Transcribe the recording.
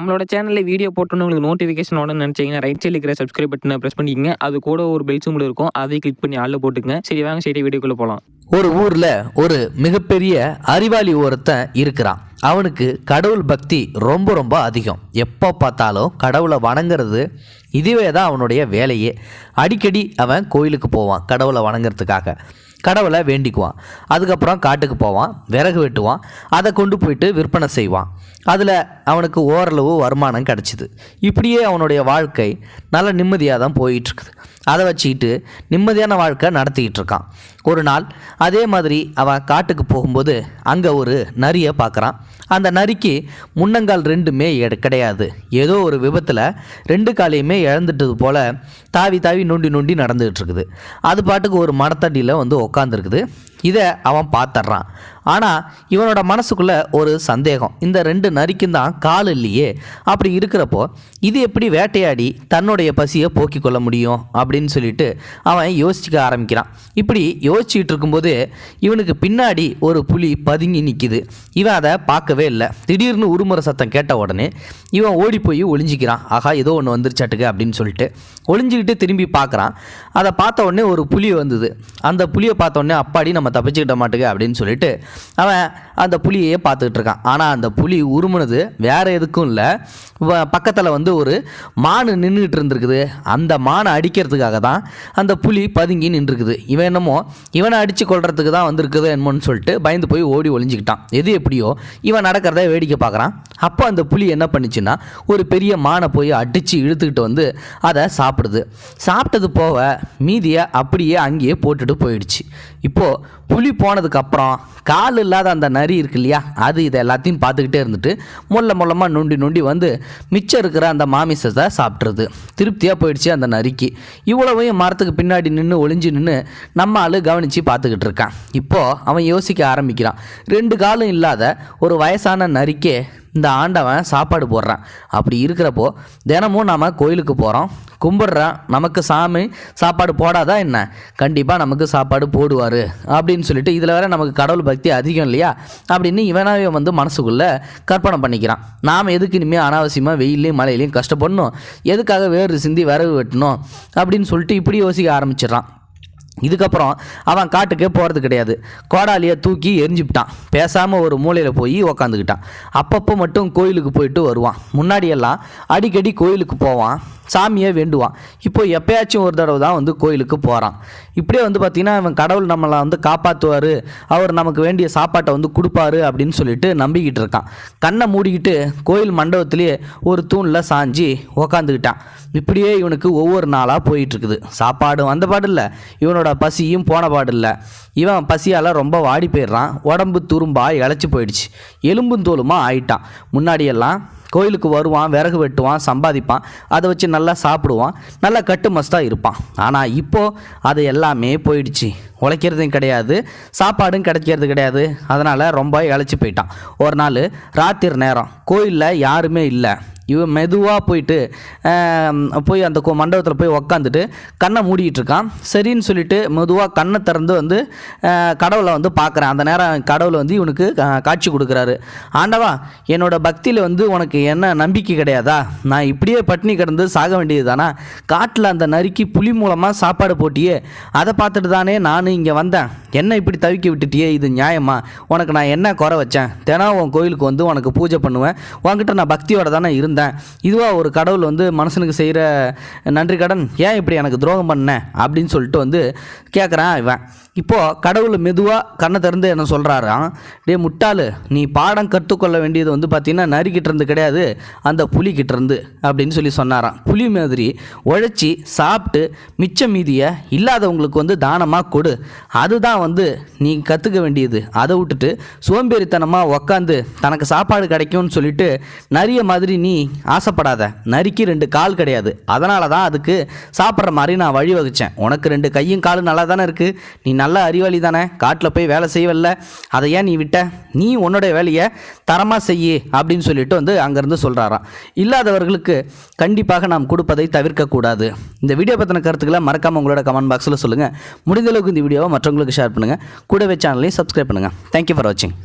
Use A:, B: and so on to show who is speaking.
A: நம்மளோட சேனல்ல வீடியோ போட்டோன்னு உங்களுக்கு நோட்டிஃபிகேஷன் உடனே நினைச்சீங்கன்னா ரைட் சைடில் இருக்கிற சப்ஸ்கிரைப் பட்டனை பிரஸ் பண்ணிக்கங்க. அது கூட ஒரு பெல் சிம்பிள் இருக்கும், அதை கிளிக் பண்ணி ஆள்ல போட்டுக்கங்க. சரி வாங்க சரி வீடியோக்குள்ள போகலாம்.
B: ஒரு ஊர்ல ஒரு மிகப்பெரிய அறிவாளி ஒருத்தன் இருக்கிறான். அவனுக்கு கடவுள் பக்தி ரொம்ப ரொம்ப அதிகம். எப்போ பார்த்தாலும் கடவுளை வணங்குறது இதுவே தான் அவனுடைய வேலையே. அடிக்கடி அவன் கோயிலுக்கு போவான் கடவுளை வணங்குறதுக்காக. கடவுளை வேண்டிக்குவான். அதுக்கப்புறம் காட்டுக்கு போவான், விறகு வெட்டுவான், அதை கொண்டு போயிட்டு விற்பனை செய்வான். அதில் அவனுக்கு ஓரளவு வருமானம் கிடச்சிது. இப்படியே அவனுடைய வாழ்க்கை நல்ல நிம்மதியாக தான் போயிட்டுருக்குது. அதை வச்சுக்கிட்டு நிம்மதியான வாழ்க்கை நடத்திக்கிட்டு இருக்கான். ஒரு நாள் அதே மாதிரி அவன் காட்டுக்கு போகும்போது அங்கே ஒரு நரியை பார்க்குறான். அந்த நரிக்கு முன்னங்கால் ரெண்டுமே கிடையாது. ஏதோ ஒரு விபத்தில் ரெண்டு காலையுமே இழந்துட்டது போல் தாவி தாவி நொண்டி நொண்டி நடந்துகிட்டு இருக்குது. அது பாட்டுக்கு ஒரு மரத்தடியில் வந்து உக்காந்துருக்குது. இதை அவன் பார்த்துட்றான். ஆனால் இவனோட மனசுக்குள்ளே ஒரு சந்தேகம், இந்த ரெண்டு நரிக்கும் தான் கால் இல்லையே. அப்படி இருக்கிறப்போ இது எப்படி வேட்டையாடி தன்னுடைய பசியை போக்கிக் கொள்ள முடியும் அப்படின்னு சொல்லிட்டு அவன் யோசிக்க ஆரம்பிக்கிறான். இப்படி யோசிச்சுட்டு இருக்கும்போது இவனுக்கு பின்னாடி ஒரு புலி பதுங்கி நிற்கிது. இவன் அதை பார்க்கவே இல்லை. திடீர்னு உருமுறை சத்தம் கேட்ட உடனே இவன் ஓடி போய் ஒளிஞ்சிக்கிறான். ஆகா ஏதோ ஒன்று வந்துருச்சாட்டுக்கு அப்படின்னு சொல்லிட்டு ஒளிஞ்சிக்கிட்டு திரும்பி பார்க்குறான். அதை பார்த்த உடனே ஒரு புலி வந்தது. அந்த புலியை பார்த்த உடனே அப்பாடி நம்ம தப்பிச்சுக்கிட்ட மாட்டுக்கு அப்படின்னு சொல்லிட்டு அவன் அந்த புலியையே பார்த்துக்கிட்டு இருக்கான். ஆனால் அந்த புலி உருமுனது வேறு எதுக்கும் இல்லை, பக்கத்தில் வந்து ஒரு மான் நின்றுக்கிட்டு இருந்திருக்குது. அந்த மானை அடிக்கிறதுக்காக தான் அந்த புலி பதுங்கி நின்றுருக்குது. இவன் என்னமோ இவனை அடித்து கொள்றதுக்கு தான் வந்திருக்குது என்னமோன்னு சொல்லிட்டு பயந்து போய் ஓடி ஒளிஞ்சிக்கிட்டான். எது எப்படியோ இவன் நடக்கிறத வேடிக்கை பார்க்குறான். அப்போ அந்த புலி என்ன பண்ணிச்சுன்னா ஒரு பெரிய மானை போய் அடித்து இழுத்துக்கிட்டு வந்து அதை சாப்பிடுது. சாப்பிட்டது போக மீதியை அப்படியே அங்கேயே போட்டுட்டு போயிடுச்சு. இப்போது புலி போனதுக்கப்புறம் கால் இல்லாத அந்த நரி இருக்கு இல்லையா, அது இதை எல்லாத்தையும் பார்த்துக்கிட்டே இருந்துட்டு மொல்லமாக நொண்டி நொண்டி வந்து மிச்சம் இருக்கிற அந்த மாமிசத்தை சாப்பிட்றது. திருப்தியாக போயிடுச்சு அந்த நரிக்கு. இவ்வளவையும் மரத்துக்கு பின்னாடி நின்று ஒளிஞ்சு நின்று நம்ம ஆள் கவனித்து பார்த்துக்கிட்டு இருக்கான். இப்போது அவன் யோசிக்க ஆரம்பிக்கிறான். ரெண்டு காலும் இல்லாத ஒரு வயசான நரிக்கே இந்த ஆண்டவன் சாப்பாடு போடுறான். அப்படி இருக்கிறப்போ தினமும் நாம் கோயிலுக்கு போகிறோம், கும்பிட்றான், நமக்கு சாமி சாப்பாடு போடாதா என்ன? கண்டிப்பாக நமக்கு சாப்பாடு போடுவார் அப்படின்னு சொல்லிட்டு இதில் வேற நமக்கு கடவுள் பக்தி அதிகம் இல்லையா அப்படின்னு இவனாவே வந்து மனசுக்குள்ளே கற்பனை பண்ணிக்கிறான். நாம் எதுக்கு இனிமேல் அனாவசியமாக வெயிலையும் மழையிலையும் கஷ்டப்படணும், எதுக்காக வேறு சிந்தி விறகு வெட்டணும் அப்படின்னு சொல்லிட்டு இப்படி யோசிக்க ஆரம்பிச்சிடறான். இதுக்கப்புறம் அவன் காட்டுக்கே போகிறது கிடையாது. கோடாலியை தூக்கி எரிஞ்சுவிட்டான். பேசாமல் ஒரு மூலையில் போய் உக்காந்துக்கிட்டான். அப்பப்போ மட்டும் கோயிலுக்கு போயிட்டு வருவான். முன்னாடியெல்லாம் அடிக்கடி கோயிலுக்கு போவான், சாமியை வேண்டுவான். இப்போ எப்பயாச்சும் ஒரு தடவை தான் வந்து கோயிலுக்கு போகிறான். இப்படியே வந்து பார்த்திங்கன்னா அவன் கடவுள் நம்மளை வந்து காப்பாற்றுவார், அவர் நமக்கு வேண்டிய சாப்பாட்டை வந்து கொடுப்பாரு அப்படின்னு சொல்லிட்டு நம்பிக்கிட்டு இருக்கான். கண்ணை மூடிக்கிட்டு கோயில் மண்டபத்திலே ஒரு தூணில் சாஞ்சி உக்காந்துக்கிட்டான். இப்படியே இவனுக்கு ஒவ்வொரு நாளாக போயிட்டுருக்குது. சாப்பாடும் வந்த பாடு இல்லை, இவனோட பசியும் போன பாடு இல்லை. இவன் பசியால் ரொம்ப வாடி போயிடுறான். உடம்பு துரும்பாக இழைச்சி போயிடுச்சு. எலும்பும் தோலுமா ஆயிட்டான். முன்னாடியெல்லாம் கோயிலுக்கு வருவான், விறகு வெட்டுவான், சம்பாதிப்பான், அதை வச்சு நல்லா சாப்பிடுவான், நல்லா கட்டு மஸ்தாக இருப்பான். ஆனால் இப்போது அது எல்லாமே போயிடுச்சு. உழைக்கிறதும் கிடையாது, சாப்பாடும் கிடைக்கிறது கிடையாது. அதனால் ரொம்ப இழைச்சி போயிட்டான். ஒரு நாள் ராத்திரி நேரம் கோயிலில் யாருமே இல்லை. இவன் மெதுவாக போய் அந்த மண்டபத்தில் போய் உக்காந்துட்டு கண்ணை மூடிக்கிட்டு இருக்கான். சரின்னு சொல்லிட்டு மெதுவாக கண்ணை திறந்து வந்து கடவுளை வந்து பார்க்குறேன். அந்த நேரம் கடவுளை வந்து இவனுக்கு காட்சி கொடுக்குறாரு. ஆண்டவா, என்னோடய பக்தியில் வந்து உனக்கு என்ன நம்பிக்கை கிடையாதா? நான் இப்படியே பட்டினி கிடந்து சாக வேண்டியது தானா? காட்டில் அந்த நரிக்கு புலி மூலமாக சாப்பாடு போட்டியே, அதை பார்த்துட்டு தானே நான் இங்கே வந்தேன். என்ன இப்படி தவிக்க விட்டுட்டியே, இது நியாயமா? உனக்கு நான் என்ன குறை வச்சேன்? தினம் உன் கோயிலுக்கு வந்து உனக்கு பூஜை பண்ணுவேன், உன்கிட்ட நான் பக்தியோடு தானே இருந்தேன். இதுவாக ஒரு கடவுள் வந்து மனுஷனுக்கு செய்கிற நன்றி கடன்? ஏன் இப்படி எனக்கு துரோகம் பண்ண அப்படின்னு சொல்லிட்டு வந்து கேட்குறான் இவன். இப்போது கடவுள் மெதுவாக கண்ணை திறந்து என்ன சொல்கிறாராம், டே முட்டாளு, நீ பாடம் கற்றுக்கொள்ள வேண்டியது வந்து பார்த்திங்கன்னா நரிக்கிட்ட இருந்து கிடையாது, அந்த புலிக்கிட்ட இருந்து அப்படின்னு சொல்லி சொன்னாராம். புலி மாதிரி உழைச்சி சாப்பிட்டு மிச்ச மீதியை இல்லாதவங்களுக்கு வந்து தானமாக கொடு, அதுதான் வந்து நீ கற்றுக்க வேண்டியது. அதை விட்டுட்டு சோம்பேறித்தனமாக உக்காந்து தனக்கு சாப்பாடு கிடைக்கும்னு சொல்லிட்டு நரிய மாதிரி நீ ஆசைப்படாத. நரிக்கு ரெண்டு கால் கிடையாது, அதனால தான் அதுக்கு சாப்பிட்ற மாதிரி நான் வழிவகுச்சேன். உனக்கு ரெண்டு கையும் காலும் நல்லா தானே இருக்குது, நீ நல்ல அறிவாளி தானே, காட்டில் போய் வேலை செய்யவில்லை, அதை ஏன் நீ விட்ட? நீ உன்னோடைய வேலையை தரமாக செய்யி அப்படின்னு சொல்லிட்டு வந்து அங்கேருந்து சொல்கிறாராம். இல்லாதவர்களுக்கு கண்டிப்பாக நாம் கொடுப்பதை தவிர்க்கக்கூடாது. இந்த வீடியோ பற்றின கருத்துக்களை மறக்காமல் உங்களோட கமெண்ட் பாக்ஸில் சொல்லுங்கள். முடிந்தளவுக்கு இந்த வீடியோவை மற்றவங்களுக்கு ஷேர் பண்ணுங்கள். கூடவே சேனலையும் சப்ஸ்கிரைப் பண்ணுங்கள். தேங்க்யூ ஃபார் வாட்சிங்.